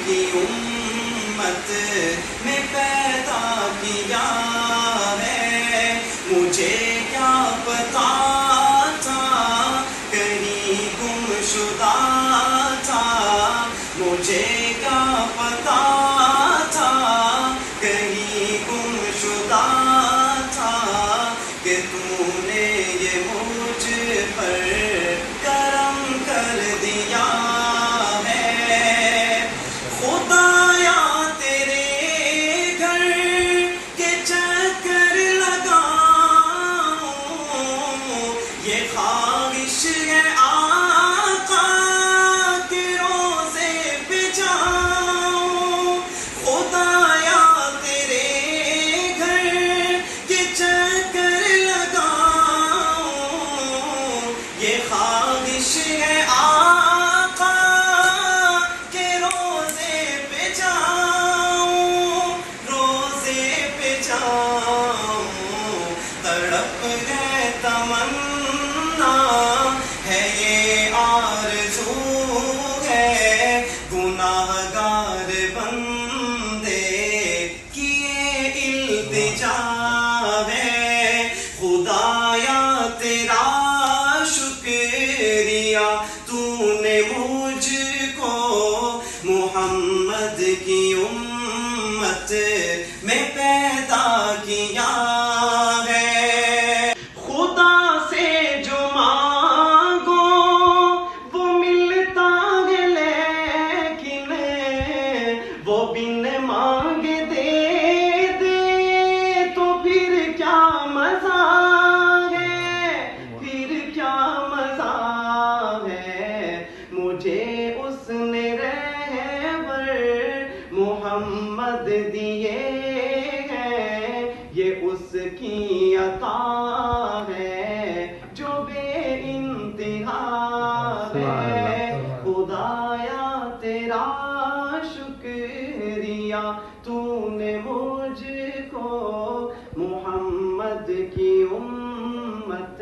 की उम्मत में पैदा किया है। मुझे क्या पता था कहीं गुमशुदा था, मुझे क्या पता था कहीं गुमशुदा था, कि तूने ये मुझ पर करम कर दिया है। खुदाया तेरे घर के चक्कर लगाऊं, ये ख्वाहिश है आका के रोज़े पे जाऊं। खुदाया तेरे घर के चक्कर लगाऊं, ये ख्वाहिश है आका के रोज़े पे जाऊं, रोज़े पे जाऊं। तड़प है तमन्ना है ये आरज़ू है, गुनाहगार बंदे किए इल्तिजा है। खुदाया तेरा शुक्रिया तूने मुझको मोहम्मद की उम्मत में पैदा किया है। खुदा से जो मांगो वो मिलता है, लेकिन वो बिन मांगे दे दे तो फिर क्या मजा है, फिर क्या मजा है। मुझे उसने रहबर मोहम्मद दिए हैं, ये उसकी अता है जो बेइंतिहा है। खुदाया तेरा शुक्रिया तूने मुझको मोहम्मद की उम्मत